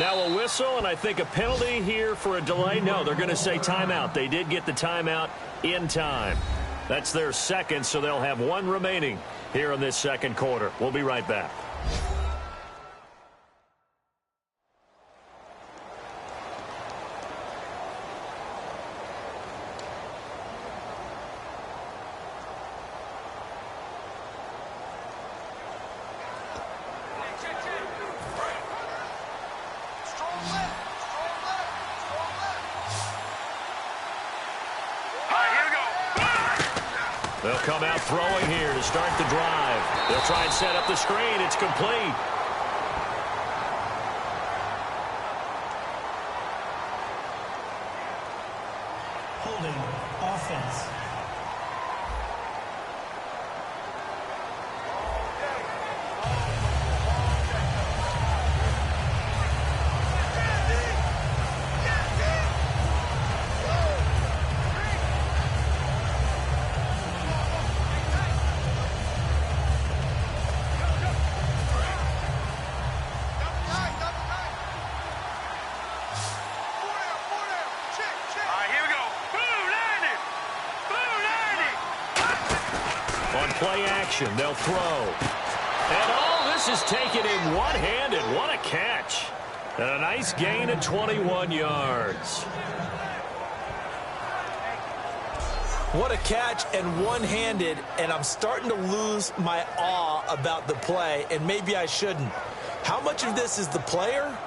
Now a whistle, and I think a penalty here for a delay. No, they're going to say timeout. They did get the timeout in time. That's their second, so they'll have one remaining here in this second quarter. We'll be right back. They'll come out throwing here to start the drive. They'll try and set up the screen. It's complete. Holding offense. Play action, they'll throw. And all this is taken in one-handed. What a catch. And a nice gain of 21 yards. What a catch and one-handed, and I'm starting to lose my awe about the play, and maybe I shouldn't. How much of this is the player?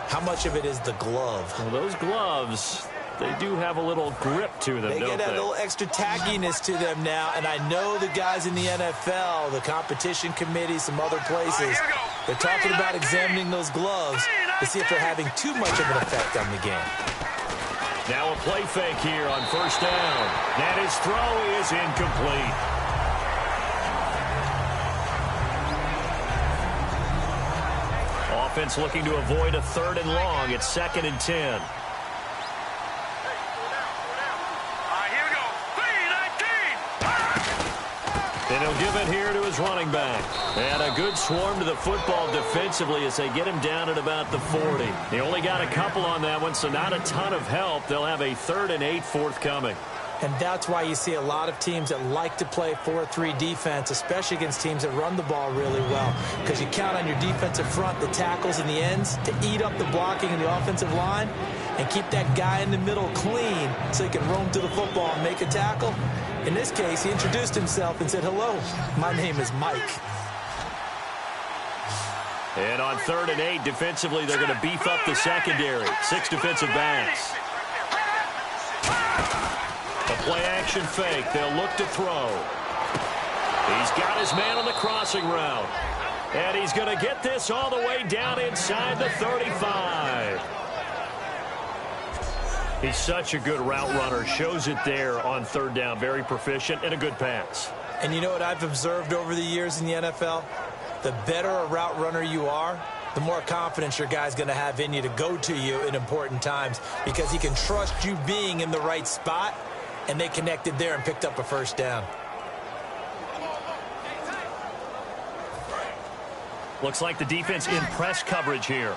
How much of it is the glove? Well, those gloves, they do have a little grip to them, don't they? They get a little extra tagginess to them now, and I know the guys in the NFL, the competition committee, some other places, they're talking about examining those gloves to see if they're having too much of an effect on the game. Now a play fake here on first down. And his throw is incomplete. Offense looking to avoid a 3rd and long. It's 2nd and 10. And he'll give it here to his running back. And a good swarm to the football defensively as they get him down at about the 40. They only got a couple on that one, so not a ton of help. They'll have a 3rd and 8 forthcoming. And that's why you see a lot of teams that like to play 4-3 defense, especially against teams that run the ball really well, because you count on your defensive front, the tackles and the ends, to eat up the blocking in the offensive line and keep that guy in the middle clean so he can roam to the football and make a tackle. In this case, he introduced himself and said, "Hello, my name is Mike." And on 3rd and 8, defensively, they're going to beef up the secondary. 6 defensive backs. A play-action fake. They'll look to throw. He's got his man on the crossing route. And he's going to get this all the way down inside the 35. He's such a good route runner. Shows it there on 3rd down. Very proficient and a good pass. And you know what I've observed over the years in the NFL? The better a route runner you are, the more confidence your guy's going to have in you to go to you in important times, because he can trust you being in the right spot, and they connected there and picked up a 1st down. Looks like the defense in press coverage here.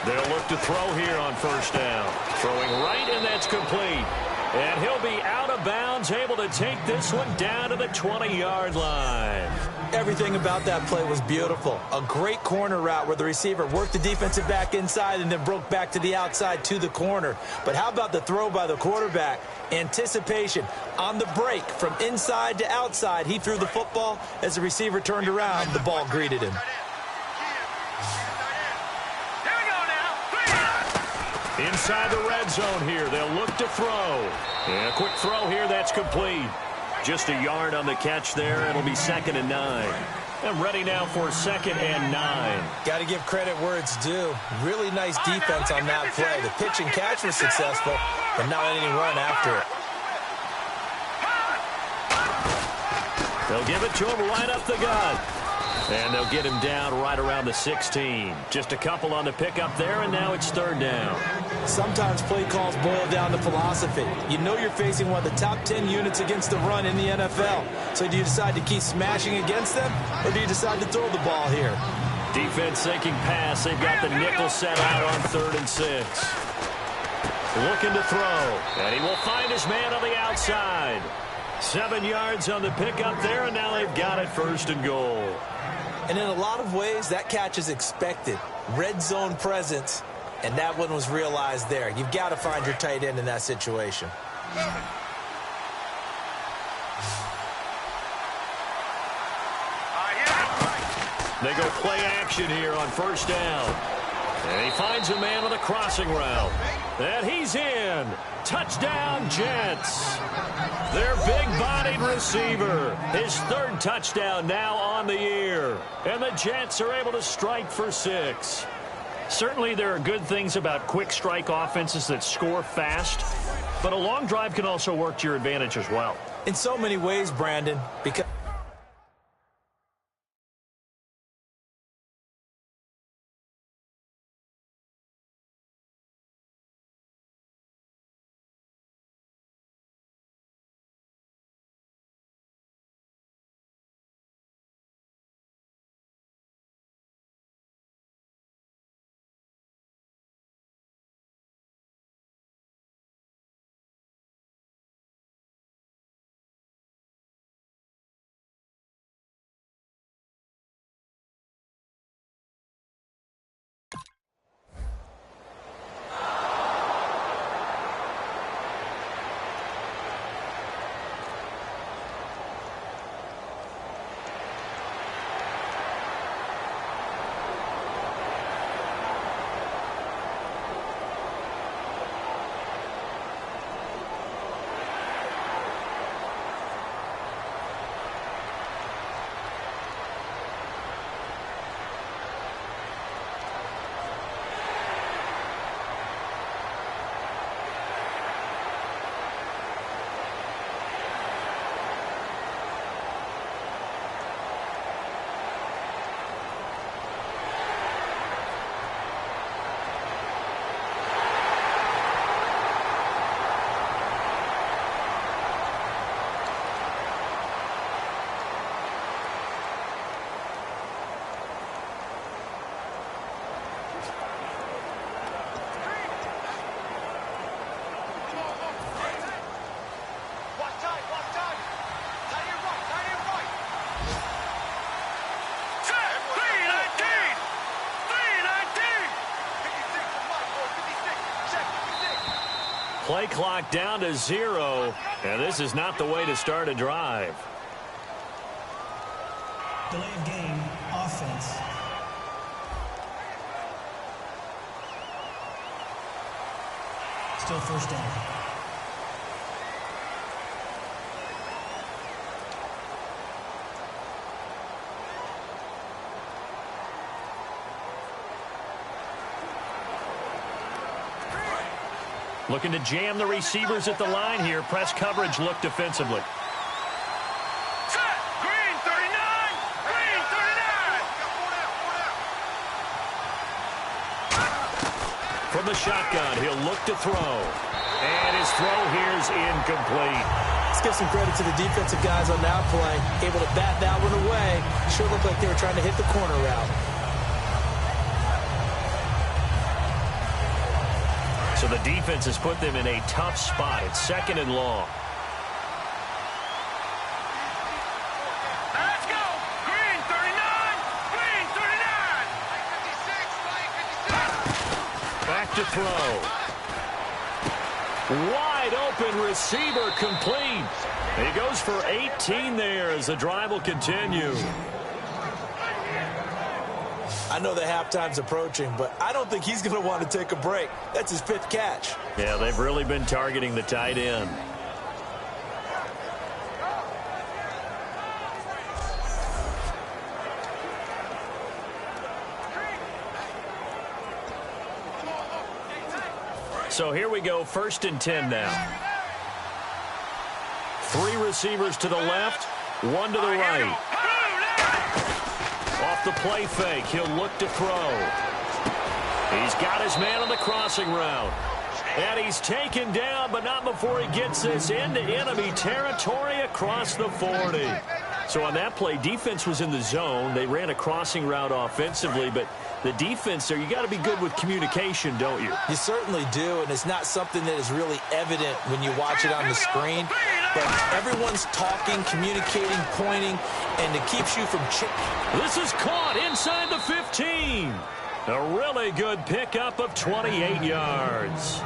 They'll look to throw here on 1st down. Throwing right, and that's complete. And he'll be out of bounds, able to take this one down to the 20-yard line. Everything about that play was beautiful. A great corner route where the receiver worked the defensive back inside and then broke back to the outside to the corner. But how about the throw by the quarterback? Anticipation on the break from inside to outside. He threw the football. As the receiver turned around, the ball greeted him. Inside the red zone here, they'll look to throw. And a quick throw here, that's complete. Just a yard on the catch there. It'll be 2nd and 9. And ready now for 2nd and 9. Got to give credit where it's due. Really nice defense on that play. The pitch and catch was successful, but not any run after it. They'll give it to him right up the gut. And they'll get him down right around the 16. Just a couple on the pickup there, and now it's third down. Sometimes play calls boil down to philosophy. You know you're facing one of the top 10 units against the run in the NFL. So do you decide to keep smashing against them, or do you decide to throw the ball here? Defense sinking pass. They've got the nickel set out on 3rd and 6. Looking to throw, and he will find his man on the outside. 7 yards on the pickup there, and now they've got it 1st and goal. And in a lot of ways, that catch is expected. Red zone presence, and that one was realized there. You've got to find your tight end in that situation. They go play action here on 1st down. And he finds a man on the crossing route. And he's in. Touchdown, Jets. Their big-bodied receiver. His 3rd touchdown now on the year. And the Jets are able to strike for 6. Certainly there are good things about quick strike offenses that score fast. But a long drive can also work to your advantage as well. In so many ways, Brandon, because Play clock down to 0, and this is not the way to start a drive. Delay of game, offense. Still 1st down. Looking to jam the receivers at the line here. Press coverage look defensively. Set! Green 39! Green 39! From the shotgun, he'll look to throw. And his throw here is incomplete. let's give some credit to the defensive guys on that play. Able to bat that one away. Sure looked like they were trying to hit the corner route. So the defense has put them in a tough spot. It's 2nd and long. Let's go! Green 39! Green 39! Back to throw. Wide open receiver complete. He goes for 18 there as the drive will continue. I know the halftime's approaching, but I don't think he's going to want to take a break. That's his 5th catch. Yeah, they've really been targeting the tight end. So here we go, 1st and 10 now. 3 receivers to the left, 1 to the right. off the play fake. He'll look to throw. He's got his man on the crossing route. And he's taken down, but not before he gets this into enemy territory across the 40. So on that play, defense was in the zone. They ran a crossing route offensively, but the defense there, you got to be good with communication, don't you? You certainly do, and it's not something that is really evident when you watch it on the screen. But everyone's talking, communicating, pointing, and it keeps you from This is caught inside the 15. A really good pickup of 28 yards.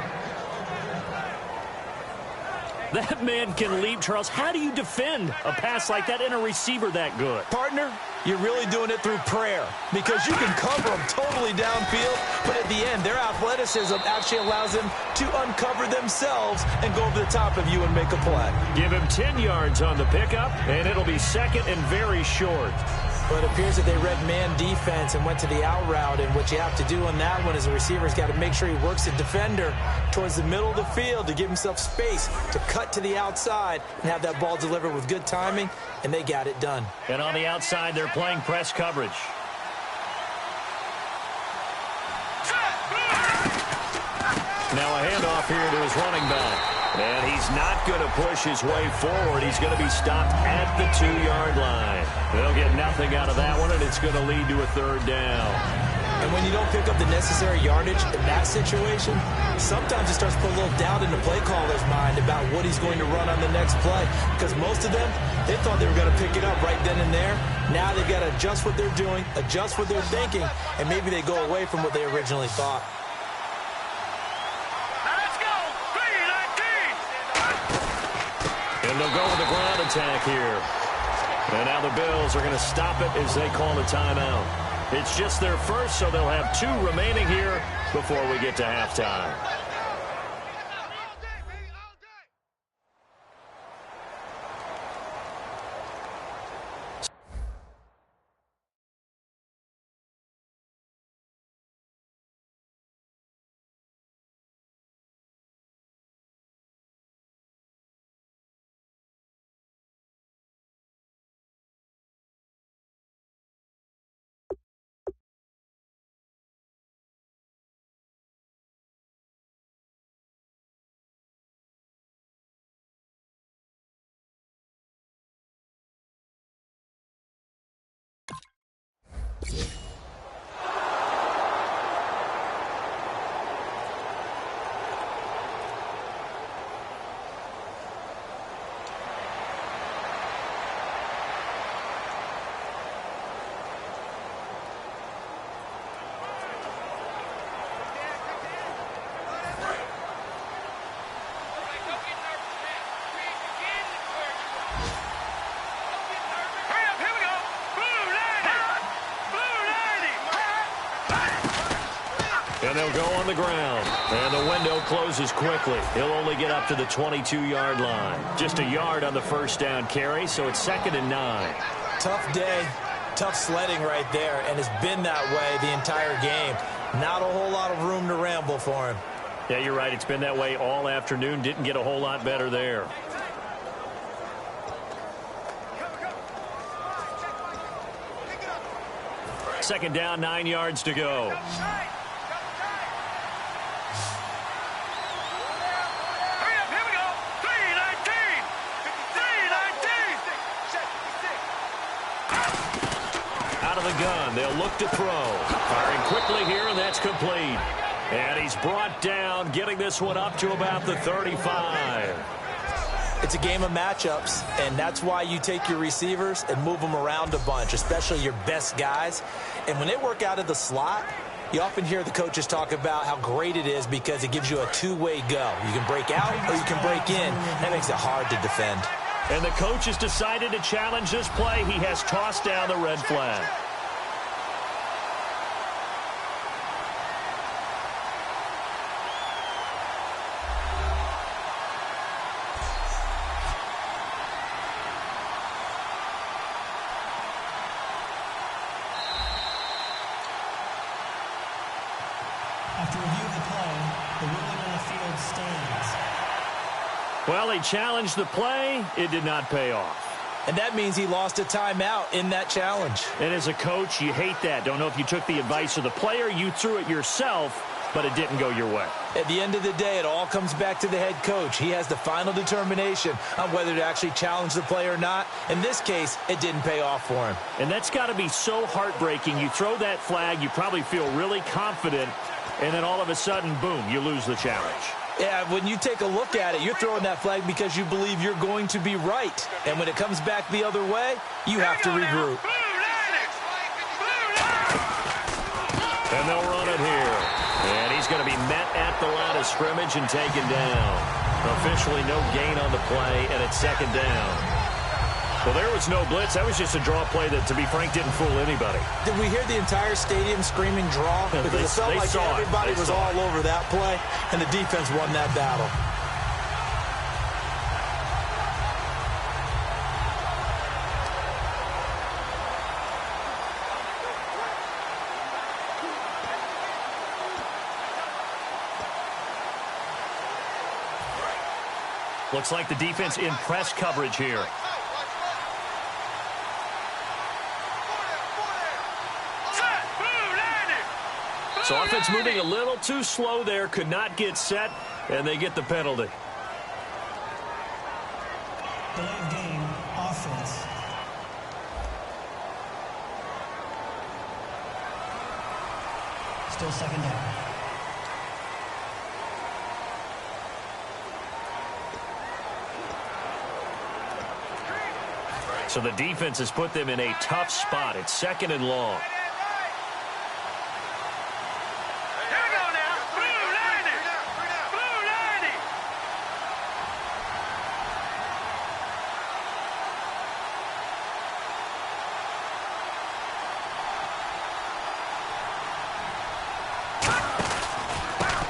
That man can leap, Charles. How do you defend a pass like that and a receiver that good? Partner, you're really doing it through prayer because you can cover them totally downfield, but at the end, their athleticism actually allows them to uncover themselves and go over the top of you and make a play. Give him 10 yards on the pickup, and it'll be second and very short. But it appears that they read man defense and went to the out route, and what you have to do on that one is the receiver's got to make sure he works the defender towards the middle of the field to give himself space to cut to the outside and have that ball delivered with good timing, and they got it done. And on the outside, they're playing press coverage. Now a handoff here to his running back. And he's not going to push his way forward. He's going to be stopped at the 2-yard line. They'll get nothing out of that one, and it's going to lead to a third down. And when you don't pick up the necessary yardage in that situation, sometimes it starts to put a little doubt in the play caller's mind about what he's going to run on the next play. Because most of them, they thought they were going to pick it up right then and there. Now they've got to adjust what they're doing, adjust what they're thinking, and maybe they go away from what they originally thought. And they'll go with the ground attack here. And now the Bills are going to stop it as they call a timeout. It's just their first, so they'll have 2 remaining here before we get to halftime. And they'll go on the ground. And the window closes quickly. He'll only get up to the 22-yard line. Just a yard on the first down carry, so it's 2nd and 9. Tough day, tough sledding right there, and it's been that way the entire game. Not a whole lot of room to ramble for him. Yeah, you're right. It's been that way all afternoon. Didn't get a whole lot better there. Second down, 9 yards to go. Out of the gun, they'll look to throw. Firing quickly here, and that's complete. And he's brought down, getting this one up to about the 35. It's a game of matchups, and that's why you take your receivers and move them around a bunch, especially your best guys. And when they work out of the slot, you often hear the coaches talk about how great it is because it gives you a two-way go. You can break out or you can break in. That makes it hard to defend. And the coach has decided to challenge this play. He has tossed down the red flag. After review of the play, the ruling on the field stands. Well, he challenged the play. It did not pay off. And that means he lost a timeout in that challenge. And as a coach, you hate that. Don't know if you took the advice of the player, you threw it yourself, but it didn't go your way. At the end of the day, it all comes back to the head coach. He has the final determination on whether to actually challenge the play or not. In this case, it didn't pay off for him. And that's got to be so heartbreaking. You throw that flag, you probably feel really confident, and then all of a sudden, boom, you lose the challenge. Yeah, when you take a look at it, you're throwing that flag because you believe you're going to be right. And when it comes back the other way, you have to regroup. And they'll run it here. And he's going to be met at the line of scrimmage and taken down. Officially no gain on the play, and it's second down. Well, there was no blitz. That was just a draw play that, to be frank, didn't fool anybody. Did we hear the entire stadium screaming draw? Because it felt like everybody was all over that play, and the defense won that battle. Looks like the defense in press coverage here. So offense moving a little too slow there, could not get set, and they get the penalty. Delay of game, offense. Still second down. So the defense has put them in a tough spot. It's second and long.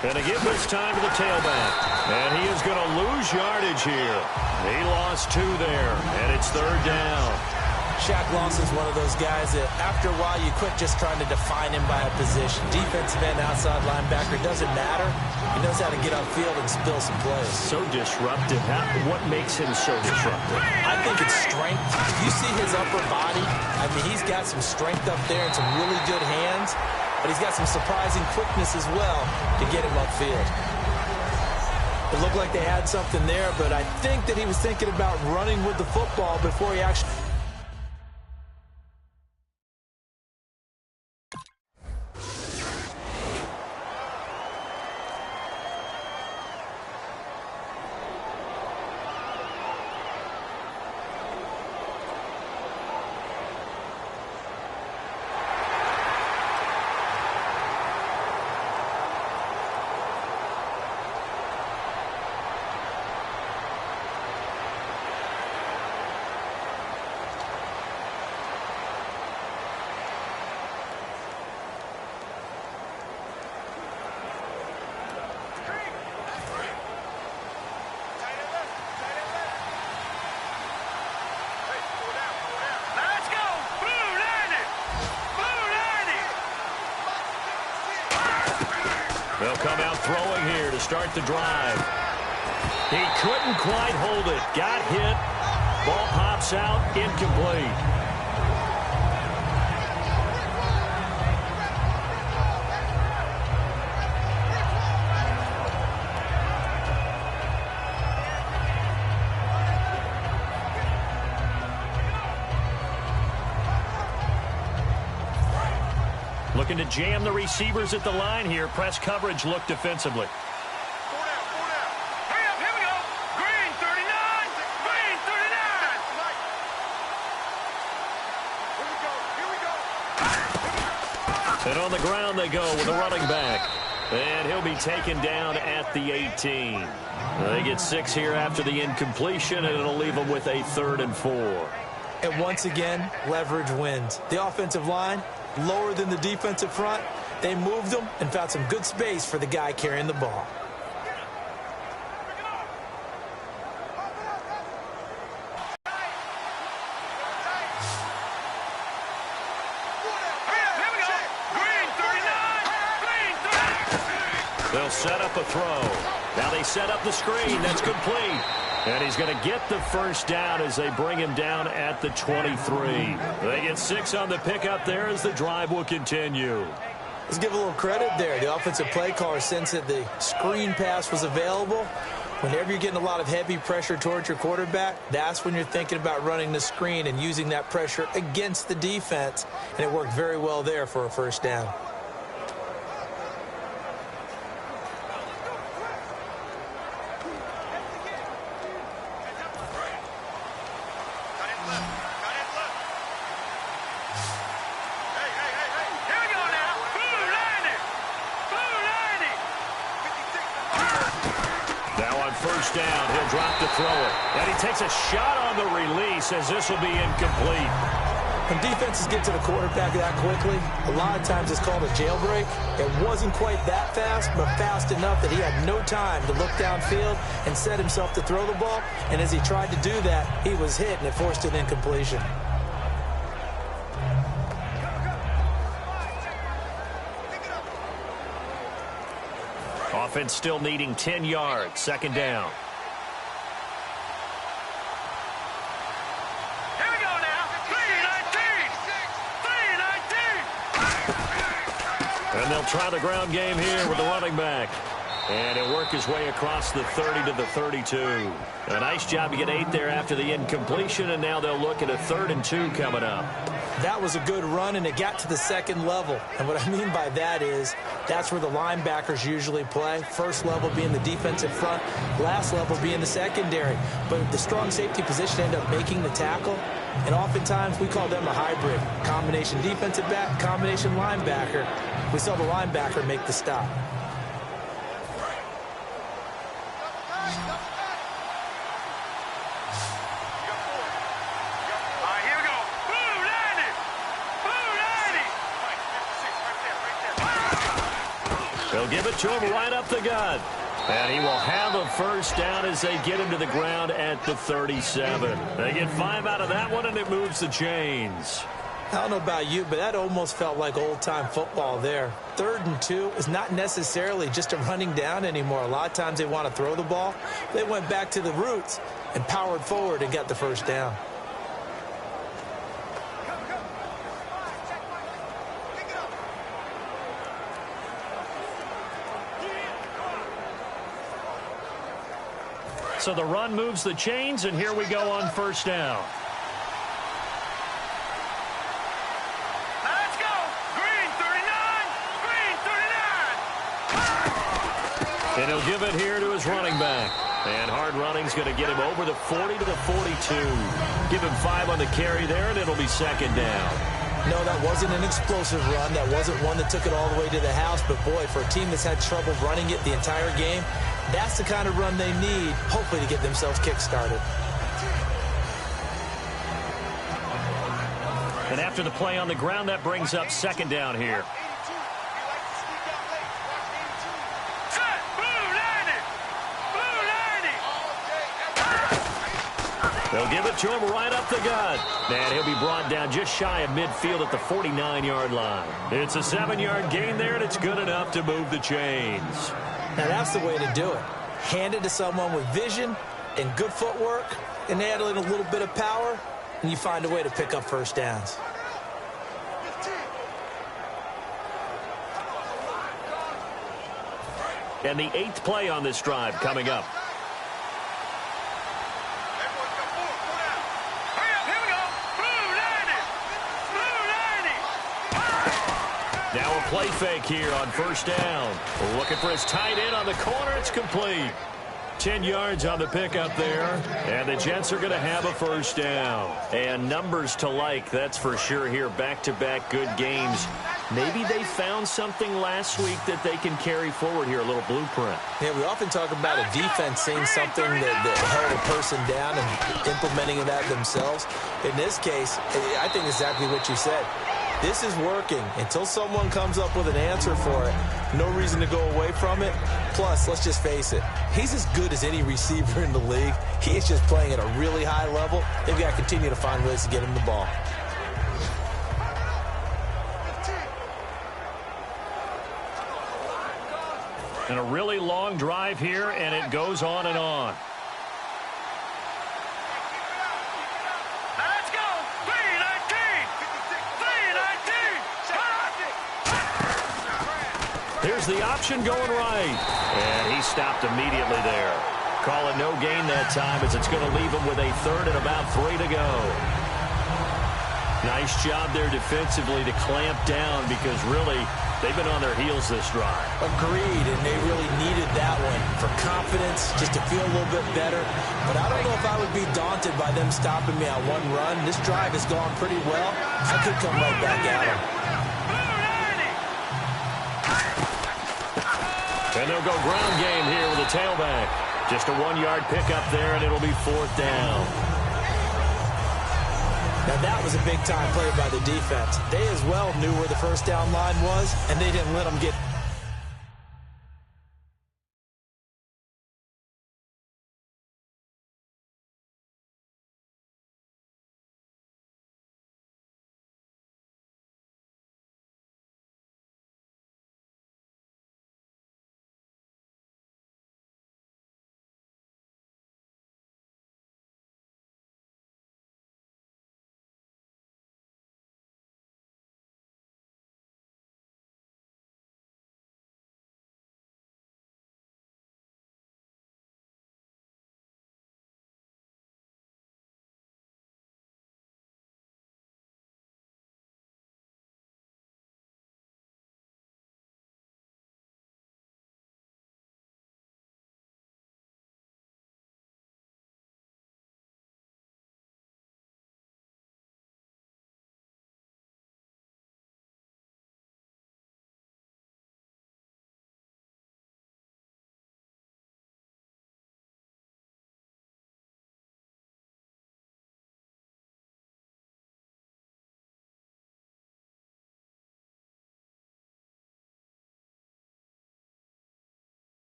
Going to give this time to the tailback. And he is going to lose yardage here. He lost 2 there, and it's third down. Shaq Lawson's one of those guys that after a while you quit just trying to define him by a position. Defensive end, outside linebacker, doesn't matter. He knows how to get upfield and spill some plays. So disruptive. What makes him so disruptive? I think it's strength. You see his upper body. I mean, he's got some strength up there and some really good hands. But he's got some surprising quickness as well to get him upfield. It looked like they had something there, but I think that he was thinking about running with the football before he actually... They'll come out throwing here to start the drive. He couldn't quite hold it. Got hit. Ball pops out. Incomplete. Looking to jam the receivers at the line here. Press coverage look defensively. Hurry up, here we go. Green 39. Green 39. And on the ground they go with a running back. And he'll be taken down at the 18. They get 6 here after the incompletion, and it'll leave them with a 3rd and 4. And once again, leverage wins. The offensive line, lower than the defensive front. They moved them and found some good space for the guy carrying the ball. They'll set up a throw. Now they set up the screen. That's complete. And he's going to get the first down as they bring him down at the 23. They get 6 on the pickup there as the drive will continue. Let's give a little credit there. The offensive play caller sensed that the screen pass was available. Whenever you're getting a lot of heavy pressure towards your quarterback, that's when you're thinking about running the screen and using that pressure against the defense. And it worked very well there for a first down. First down, he'll drop to throw it. And he takes a shot on the release as this will be incomplete. When defenses get to the quarterback that quickly, a lot of times it's called a jailbreak. It wasn't quite that fast, but fast enough that he had no time to look downfield and set himself to throw the ball. And as he tried to do that, he was hit, and it forced an incompletion. Offense still needing 10 yards. Second down. Here we go now. 3-19. And they'll try the ground game here with the running back. And he'll work his way across the 30 to the 32. A nice job to get 8 there after the incompletion, and now they'll look at a 3rd and 2 coming up. That was a good run, and it got to the second level. And what I mean by that is that's where the linebackers usually play. First level being the defensive front, last level being the secondary. But the strong safety position ended up making the tackle. And oftentimes we call them a hybrid. Combination defensive back, combination linebacker. We saw the linebacker make the stop. They'll give it to him right up the gut. And he will have a first down as they get him to the ground at the 37. They get 5 out of that one, and it moves the chains. I don't know about you, but that almost felt like old-time football there. 3rd and 2 is not necessarily just a running down anymore. A lot of times they want to throw the ball. They went back to the roots and powered forward and got the first down. So the run moves the chains, and here we go on first down. Let's go. Green 39. Green 39. And he'll give it here to his running back. And hard running's going to get him over the 40 to the 42. Give him 5 on the carry there, and it'll be second down. No, that wasn't an explosive run. That wasn't one that took it all the way to the house. But, boy, for a team that's had trouble running it the entire game, that's the kind of run they need, hopefully, to get themselves kick-started. And after the play on the ground, that brings up second down here. Set. Blue 90. Blue 90. They'll give it to him right up the gut. And he'll be brought down just shy of midfield at the 49-yard line. It's a 7-yard gain there, and it's good enough to move the chains. Now, that's the way to do it. Hand it to someone with vision and good footwork, and add in a little bit of power, and you find a way to pick up first downs. And the 8th play on this drive coming up. Now a play fake here on first down. Looking for his tight end on the corner. It's complete. 10 yards on the pickup there. And the Jets are going to have a first down. And numbers to like, that's for sure here. Back-to-back good games. Maybe they found something last week that they can carry forward here, a little blueprint. Yeah, we often talk about a defense seeing something that held a person down and implementing that themselves. In this case, I think exactly what you said. This is working. Until someone comes up with an answer for it, no reason to go away from it. Plus, let's just face it, he's as good as any receiver in the league. He is just playing at a really high level. They've got to continue to find ways to get him the ball. And a really long drive here, and it goes on and on. Here's the option going right. And he stopped immediately there. Call it no gain that time as it's going to leave him with a third and about 3 to go. Nice job there defensively to clamp down because really they've been on their heels this drive. Agreed, and they really needed that one for confidence, just to feel a little bit better. But I don't know if I would be daunted by them stopping me on one run. This drive has gone pretty well. I could come right back at them. And they'll go ground game here with a tailback. Just a 1-yard pickup there, and it'll be 4th down. Now, that was a big-time play by the defense. They as well knew where the first down line was, and they didn't let them get...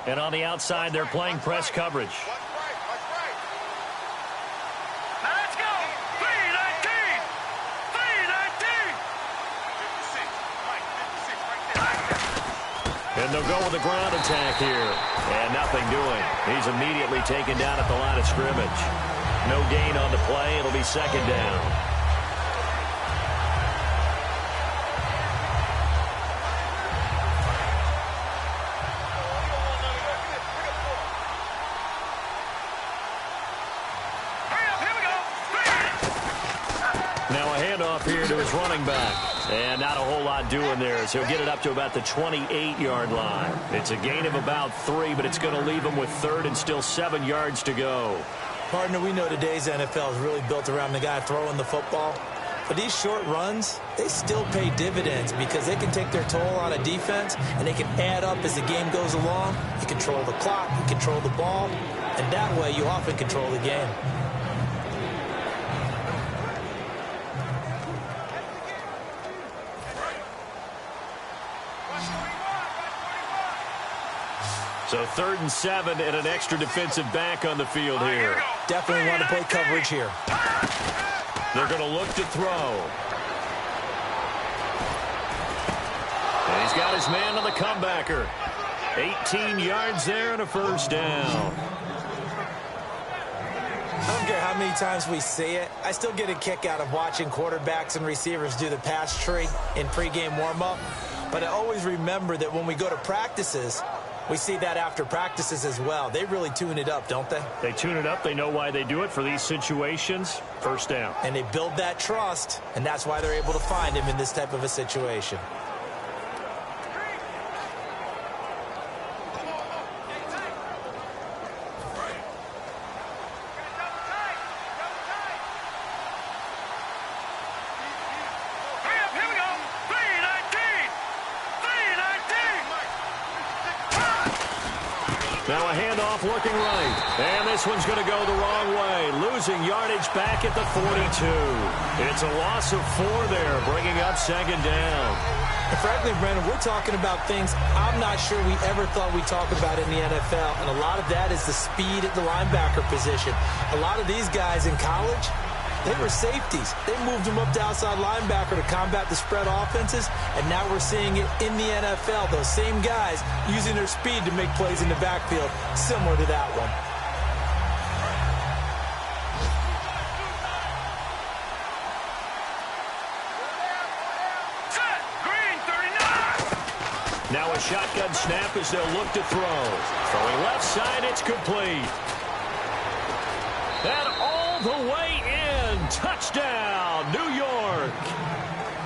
And on the outside, they're playing press coverage. Now let's go. 319. 319. And they'll go with a ground attack here. And nothing doing. He's immediately taken down at the line of scrimmage. No gain on the play. It'll be 2nd down. Here to his running back. And not a whole lot doing there, so he'll get it up to about the 28-yard line. It's a gain of about 3, but it's going to leave him with 3rd and still 7 yards to go. Partner, we know today's NFL is really built around the guy throwing the football. But these short runs, they still pay dividends because they can take their toll on a defense, and they can add up as the game goes along. You control the clock, you control the ball, and that way you often control the game. So 3rd and 7 and an extra defensive back on the field here. Definitely want to play coverage here. They're going to look to throw. And he's got his man on the comebacker. 18 yards there and a 1st down. I don't care how many times we see it. I still get a kick out of watching quarterbacks and receivers do the pass tree in pregame warm-up. But I always remember that when we go to practices, we see that after practices as well. They really tune it up, don't they? They tune it up. They know why they do it for these situations. 1st down. And they build that trust, and that's why they're able to find him in this type of a situation. Now a handoff looking right. And this one's going to go the wrong way. Losing yardage back at the 42. It's a loss of 4 there, bringing up 2nd down. And frankly, Brandon, we're talking about things I'm not sure we ever thought we'd talk about in the NFL. And a lot of that is the speed at the linebacker position. A lot of these guys in college, They were safeties. They moved them up to outside linebacker to combat the spread offenses, and now we're seeing it in the NFL. Those same guys using their speed to make plays in the backfield, similar to that one. Now a shotgun snap as they'll look to throw. Throwing left side, it's complete. And all the way in. Touchdown, New York.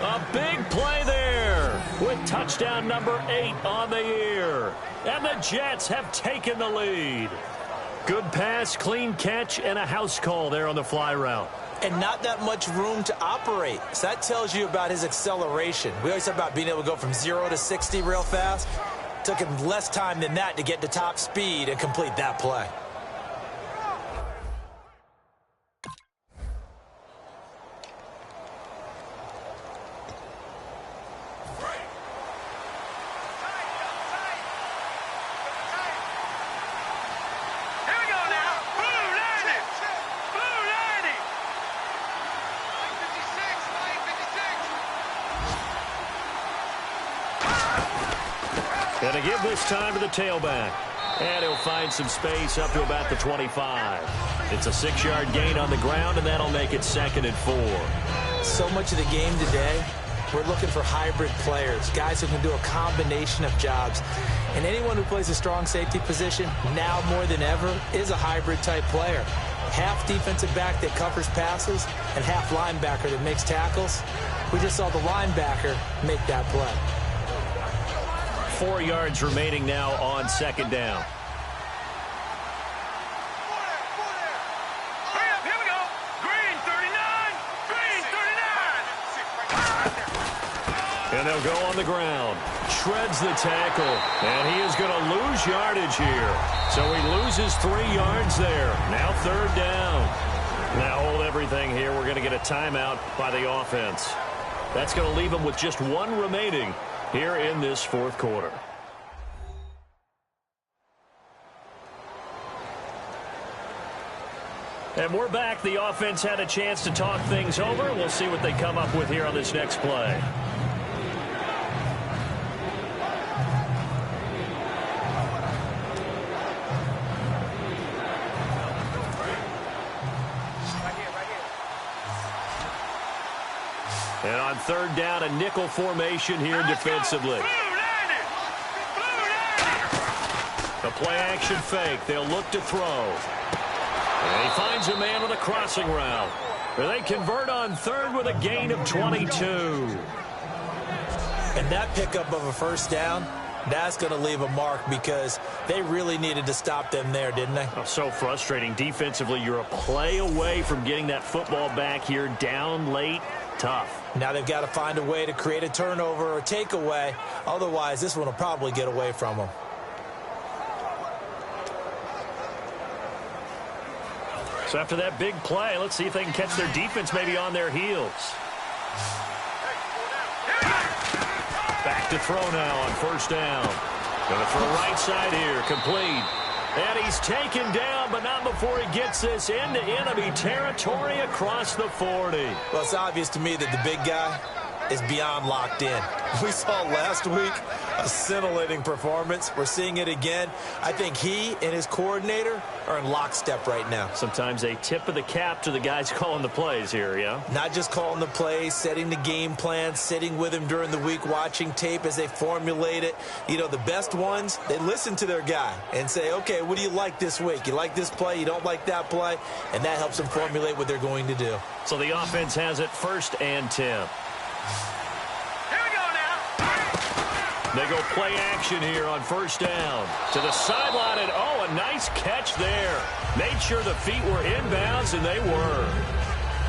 A big play there with touchdown number 8 on the year. And the Jets have taken the lead. Good pass, clean catch, and a house call there on the fly route. And not that much room to operate. So that tells you about his acceleration. We always talk about being able to go from 0 to 60 real fast. Took him less time than that to get to top speed and complete that play. And to give this time to the tailback. And he'll find some space up to about the 25. It's a 6-yard gain on the ground, and that'll make it 2nd and 4. So much of the game today, we're looking for hybrid players, guys who can do a combination of jobs. And anyone who plays a strong safety position, now more than ever, is a hybrid-type player. Half defensive back that covers passes and half linebacker that makes tackles. We just saw the linebacker make that play. 4 yards remaining now on 2nd down. Here we go. Green 39. Green 39. And they'll go on the ground. Shreds the tackle. And he is going to lose yardage here. So he loses 3 yards there. Now 3rd down. Now hold everything here. We're going to get a timeout by the offense. That's going to leave them with just 1 remaining here in this 4th quarter. And we're back. The offense had a chance to talk things over. We'll see what they come up with here on this next play. And on 3rd down, a nickel formation here defensively. A play-action fake. They'll look to throw. And he finds a man with a crossing route. They convert on 3rd with a gain of 22. And that pickup of a 1st down, that's going to leave a mark because they really needed to stop them there, didn't they? Oh, so frustrating. Defensively, you're a play away from getting that football back here down late. Tough. Now they've got to find a way to create a turnover or takeaway. Otherwise, this one will probably get away from them. So after that big play, let's see if they can catch their defense maybe on their heels. Back to throw now on 1st down. Going to throw right side here, complete. And he's taken down, but not before he gets this into enemy territory across the 40. Well, it's obvious to me that the big guy is beyond locked in. We saw last week a scintillating performance. We're seeing it again. I think he and his coordinator are in lockstep right now. Sometimes a tip of the cap to the guys calling the plays here, yeah? Not just calling the plays, setting the game plan, sitting with him during the week, watching tape as they formulate it. You know, the best ones, they listen to their guy and say, okay, what do you like this week? You like this play? You don't like that play? And that helps them formulate what they're going to do. So the offense has it 1st and 10. They go play action here on 1st down. To the sideline, and oh, a nice catch there. Made sure the feet were inbounds, and they were.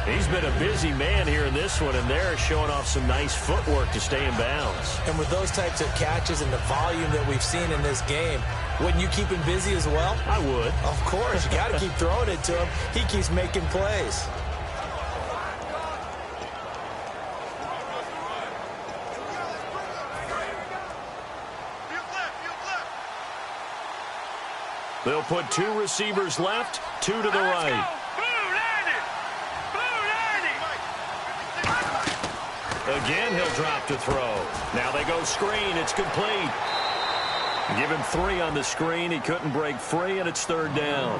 He's been a busy man here in this one, and they're showing off some nice footwork to stay in bounds. And with those types of catches and the volume that we've seen in this game, wouldn't you keep him busy as well? I would. Of course. You got to keep throwing it to him. He keeps making plays. They'll put 2 receivers left, 2 to the right. Again, he'll drop to throw. Now they go screen. It's complete. Give him 3 on the screen. He couldn't break free, and it's 3rd down.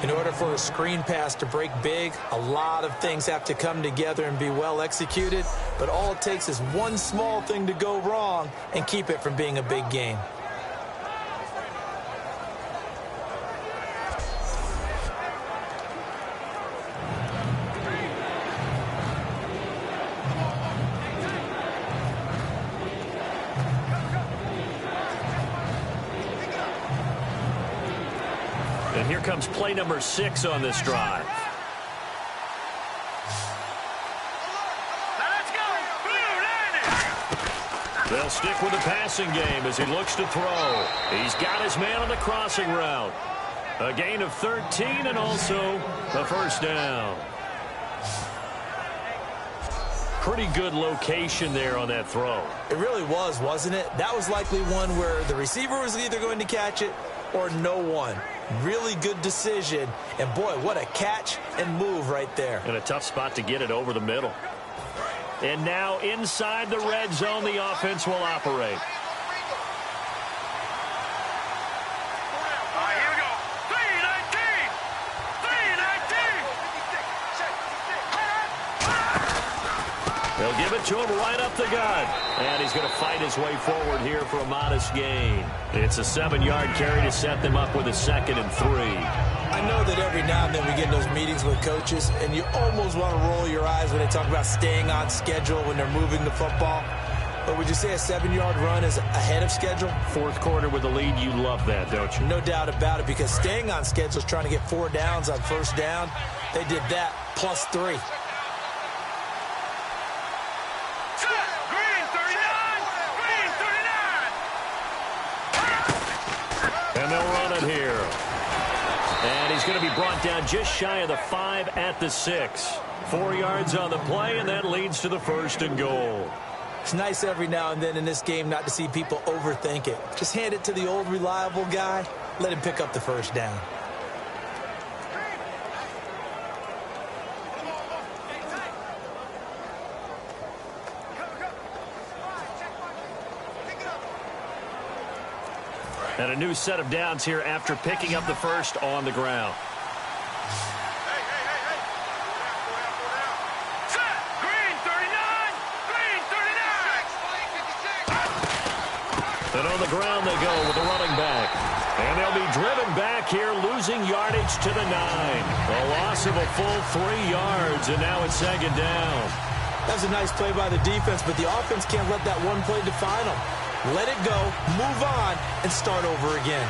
In order for a screen pass to break big, a lot of things have to come together and be well executed, but all it takes is one small thing to go wrong and keep it from being a big game. And here comes play number 6 on this drive. Let's go. They'll stick with the passing game as he looks to throw. He's got his man on the crossing route. A gain of 13 and also a 1st down. Pretty good location there on that throw. It really was, wasn't it? That was likely one where the receiver was either going to catch it or no one. Really good decision. And, boy, what a catch and move right there. And a tough spot to get it over the middle. And now inside the red zone, the offense will operate. All right, here we go. 319. 319. They'll give it to him right up the gut. And he's going to fight his way forward here for a modest gain. It's a 7-yard carry to set them up with a 2nd and 3. I know that every now and then we get in those meetings with coaches, and you almost want to roll your eyes when they talk about staying on schedule when they're moving the football. But would you say a 7-yard run is ahead of schedule? 4th quarter with the lead, you love that, don't you? No doubt about it, because staying on schedule is trying to get 4 downs on 1st down. They did that plus 3. And they'll run it here. And he's going to be brought down just shy of the 5 at the 6. 4 yards on the play, and that leads to the 1st and goal. It's nice every now and then in this game not to see people overthink it. Just hand it to the old reliable guy. Let him pick up the 1st down. And a new set of downs here after picking up the 1st on the ground. And on the ground they go with the running back. And they'll be driven back here, losing yardage to the 9. A loss of a full 3 yards, and now it's 2nd down. That was a nice play by the defense, but the offense can't let that one play define them. Let it go, move on, and start over again.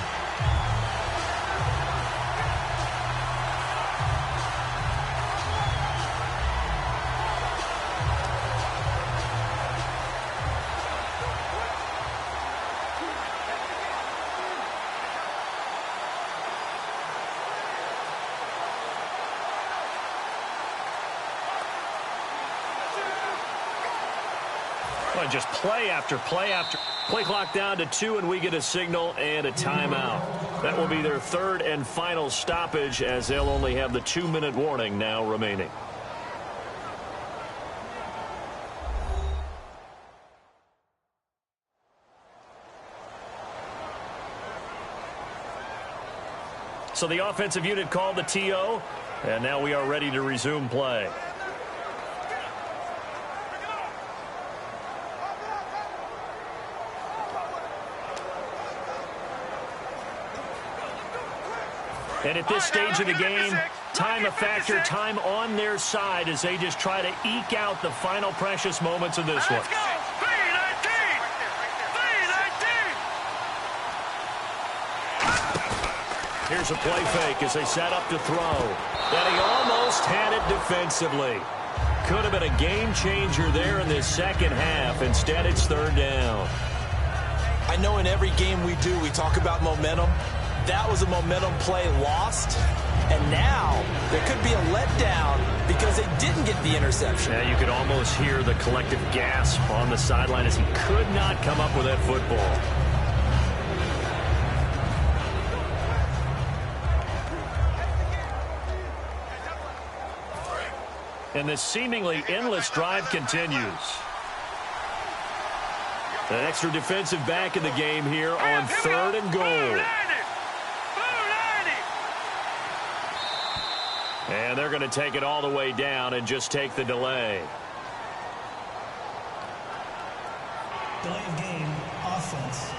Just play after play after play clock down to 2, and we get a signal and a timeout. That will be their 3rd and final stoppage, as they'll only have the 2-minute warning now remaining. So the offensive unit called the TO, and now we are ready to resume play. And at this stage of the game, time a factor, time on their side as they just try to eke out the final precious moments of this one. Let's go. 319. 319. Here's a play fake as they set up to throw. And he almost had it defensively. Could have been a game changer there in this 2nd half. Instead, it's 3rd down. I know in every game we do, we talk about momentum. That was a momentum play lost, and now there could be a letdown because they didn't get the interception. Yeah, you could almost hear the collective gasp on the sideline as he could not come up with that football. And this seemingly endless drive continues. An extra defensive back in the game here on 3rd and goal. And they're going to take it all the way down and just take the delay. Delay of game, offense.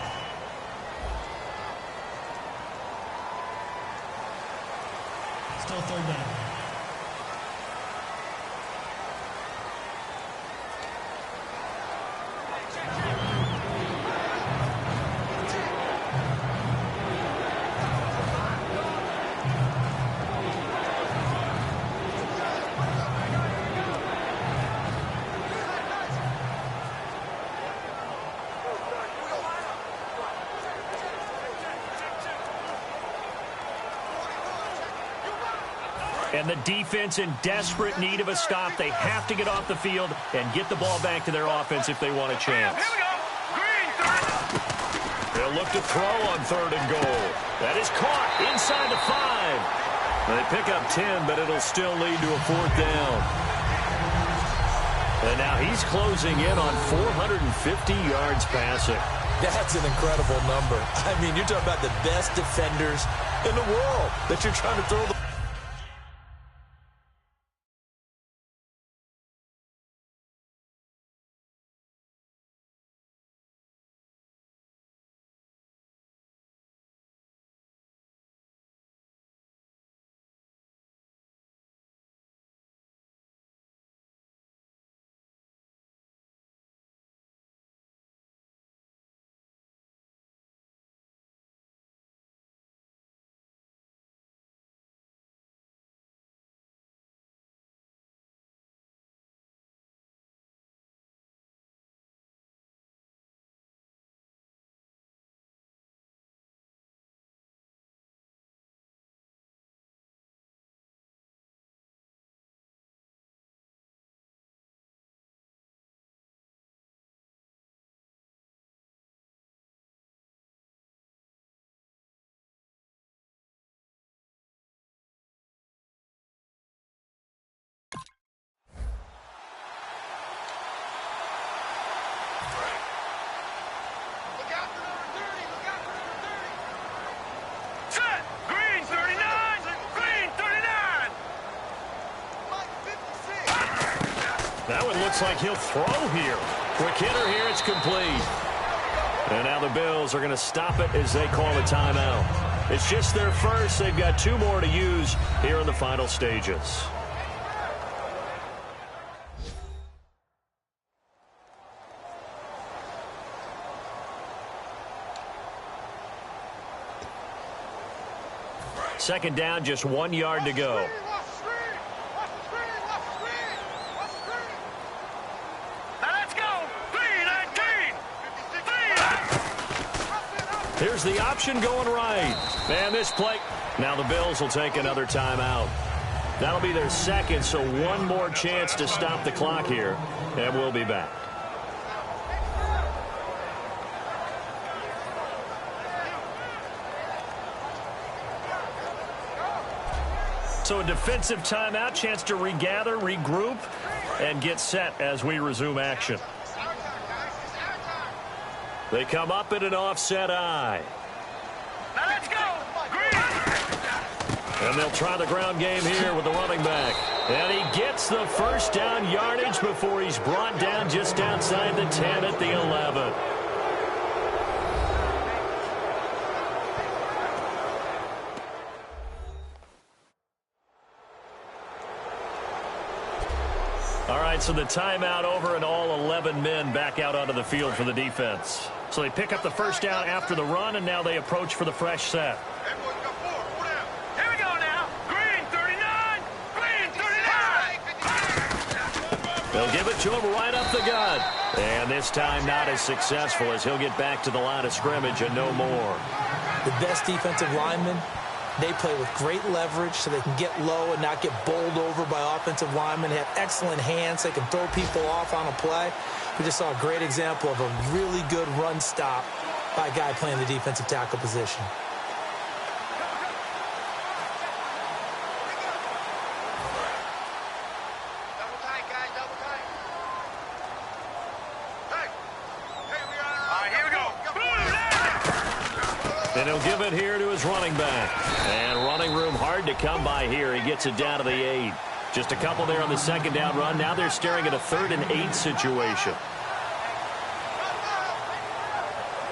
Still 3rd down. And the defense in desperate need of a stop. They have to get off the field and get the ball back to their offense if they want a chance. They'll look to throw on 3rd and goal. That is caught inside the 5. They pick up 10, but it'll still lead to a 4th down. And now he's closing in on 450 yards passing. That's an incredible number. I mean, you're talking about the best defenders in the world that you're trying to throw the That one looks like he'll throw here. Quick hitter here, it's complete. And now the Bills are going to stop it as they call a timeout. It's just their first. They've got 2 more to use here in the final stages. Second down, just 1 yard to go. Here's the option going right. And this play. Now the Bills will take another timeout. That'll be their second, so 1 more chance to stop the clock here. And we'll be back. So a defensive timeout, chance to regather, regroup, and get set as we resume action. They come up in an offset eye. Now let's go. And they'll try the ground game here with the running back. And he gets the first down yardage before he's brought down just outside the 10 at the 11. All right, so the timeout over and all 11 men back out onto the field for the defense. So they pick up the first down after the run, and now they approach for the fresh set. Here we go now. Green 39. Green 39. They'll give it to him right up the gut. And this time not as successful as he'll get back to the line of scrimmage and no more. The best defensive linemen, they play with great leverage so they can get low and not get bowled over by offensive linemen. They have excellent hands. They can throw people off on a play. We just saw a great example of a really good run stop by a guy playing the defensive tackle position. And he'll give it here to his running back. And running room hard to come by here. He gets it down to the 8. Just a couple there on the second down run. Now they're staring at a 3rd and 8 situation.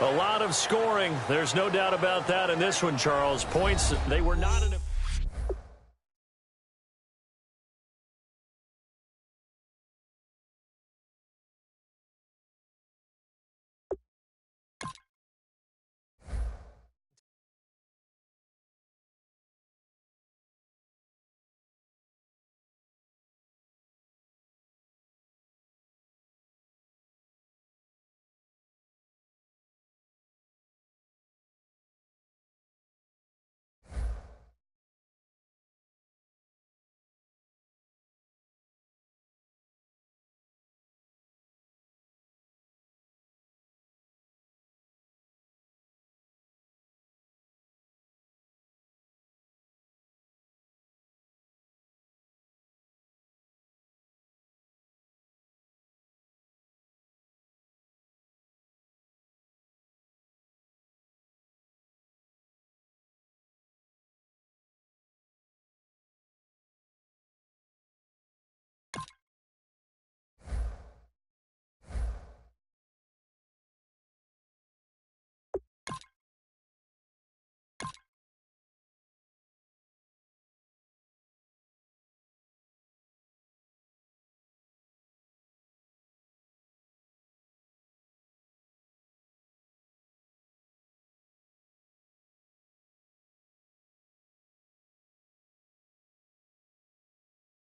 A lot of scoring. There's no doubt about that in this one, Charles. Points, they were not in a